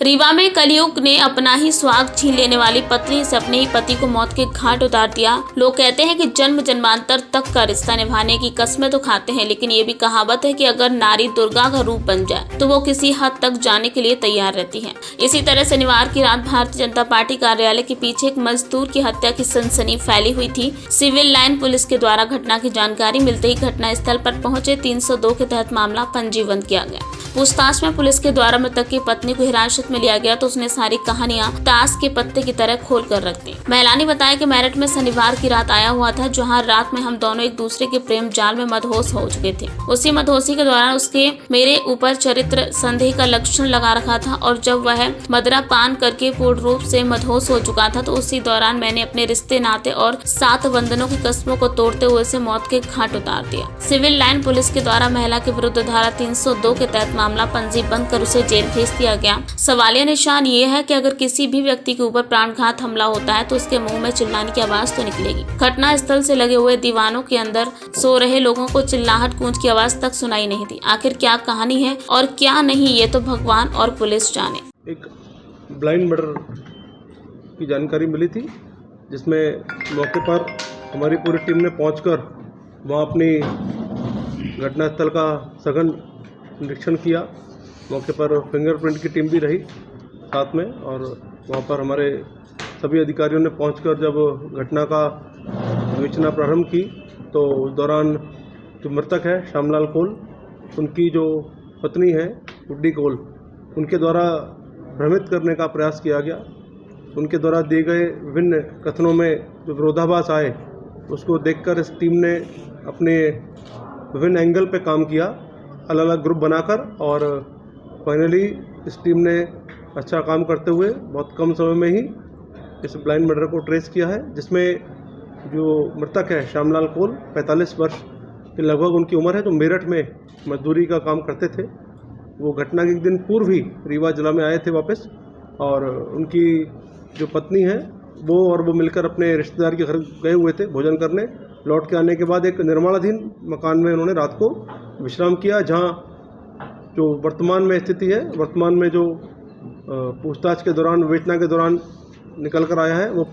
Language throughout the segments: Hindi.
रीवा में कलयुग ने अपना ही स्वाग छीन लेने वाली पत्नी से अपने ही पति को मौत के घाट उतार दिया। लोग कहते हैं कि जन्म जन्मांतर तक का रिश्ता निभाने की कस्में तो खाते हैं, लेकिन ये भी कहावत है कि अगर नारी दुर्गा का रूप बन जाए तो वो किसी हद तक जाने के लिए तैयार रहती है। इसी तरह शनिवार की रात भारतीय जनता पार्टी कार्यालय के पीछे एक मजदूर की हत्या की सनसनी फैली हुई थी। सिविल लाइन पुलिस के द्वारा घटना की जानकारी मिलते ही घटना स्थल पर पहुंचे 302 के तहत मामला पंजीबद्ध किया गया। पूछताछ में पुलिस के द्वारा मृतक की पत्नी को हिरासत में लिया गया तो उसने सारी कहानियां ताश के पत्ते की तरह खोल कर रख दी। महिला ने बताया कि मेरठ में शनिवार की रात आया हुआ था, जहां रात में हम दोनों एक दूसरे के प्रेम जाल में मदहोश हो चुके थे। उसी मदहोशी के दौरान उसके मेरे ऊपर चरित्र संदेह का लक्षण लगा रखा था और जब वह मदरा पान करके पूर्ण रूप से मदहोश हो चुका था तो उसी दौरान मैंने अपने रिश्ते नाते और 7 बंधनों की कस्मों को तोड़ते हुए उसे मौत के घाट उतार दिया। सिविल लाइन पुलिस के द्वारा महिला के विरुद्ध धारा 302 के तहत मामला पंजीबद्ध कर उसे जेल भेज दिया गया। सवालिया निशान ये है कि अगर किसी भी व्यक्ति के ऊपर प्राणघात हमला होता है तो उसके मुंह में चिल्लाने की आवाज तो निकलेगी। घटना स्थल से लगे हुए दीवानों के अंदर सो रहे लोगों को चिल्लाहट गूंज की आवाज तक सुनाई नहीं दी। आखिर क्या कहानी है और क्या नहीं, ये तो भगवान और पुलिस जाने। एक ब्लाइंड मर्डर की जानकारी मिली थी, जिसमें मौके पर हमारी पूरी टीम ने पहुंचकर वहां अपनी घटनास्थल का सघन निरीक्षण किया। मौके पर फिंगरप्रिंट की टीम भी रही साथ में, और वहां पर हमारे सभी अधिकारियों ने पहुंचकर जब घटना का विवेचना प्रारंभ की तो उस दौरान जो मृतक है श्यामलाल कोल, उनकी जो पत्नी है गुड्डी कोल, उनके द्वारा भ्रमित करने का प्रयास किया गया। उनके द्वारा दिए गए विभिन्न कथनों में जो विरोधाभास आए, उसको देखकर इस टीम ने अपने विभिन्न एंगल पे काम किया, अलग अलग ग्रुप बनाकर, और फाइनली इस टीम ने अच्छा काम करते हुए बहुत कम समय में ही इस ब्लाइंड मर्डर को ट्रेस किया है, जिसमें जो मृतक है श्यामलाल कोल 45 वर्ष के लगभग उनकी उम्र है, जो मेरठ में मजदूरी का काम करते थे। वो घटना के एक दिन पूर्व ही रीवा जिला में आए थे वापस, और उनकी जो पत्नी है वो मिलकर अपने रिश्तेदार के घर गए हुए थे भोजन करने। लौट के आने के बाद एक निर्माणाधीन मकान में उन्होंने रात को विश्राम किया, जहां जो वर्तमान में स्थिति है, वर्तमान में जो पूछताछ के दौरान विवेचना के दौरान निकल कर आया है, वो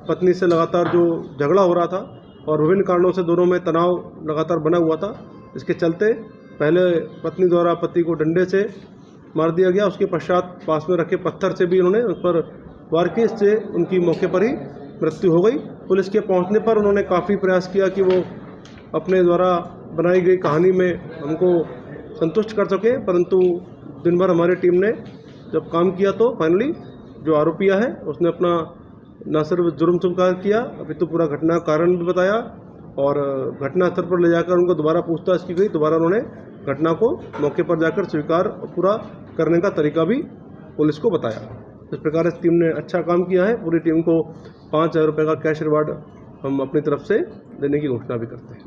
पत्नी से लगातार जो झगड़ा हो रहा था और विभिन्न कारणों से दोनों में तनाव लगातार बना हुआ था। इसके चलते पहले पत्नी द्वारा पति को डंडे से मार दिया गया, उसके पश्चात पास में रखे पत्थर से भी उन्होंने उस पर वार किए, इससे उनकी मौके पर ही मृत्यु हो गई। पुलिस के पहुंचने पर उन्होंने काफ़ी प्रयास किया कि वो अपने द्वारा बनाई गई कहानी में हमको संतुष्ट कर सके, परंतु दिन भर हमारी टीम ने जब काम किया तो फाइनली जो आरोपिया है उसने अपना न सिर्फ जुर्म स्वीकार किया, अभी तो पूरा घटना कारण भी बताया, और घटना स्थल पर ले जाकर उनको दोबारा पूछताछ की गई। दोबारा उन्होंने घटना को मौके पर जाकर स्वीकार पूरा करने का तरीका भी पुलिस को बताया। इस प्रकार इस टीम ने अच्छा काम किया है। पूरी टीम को 5,000 रुपये का कैश रिवार्ड हम अपनी तरफ से देने की घोषणा भी करते हैं।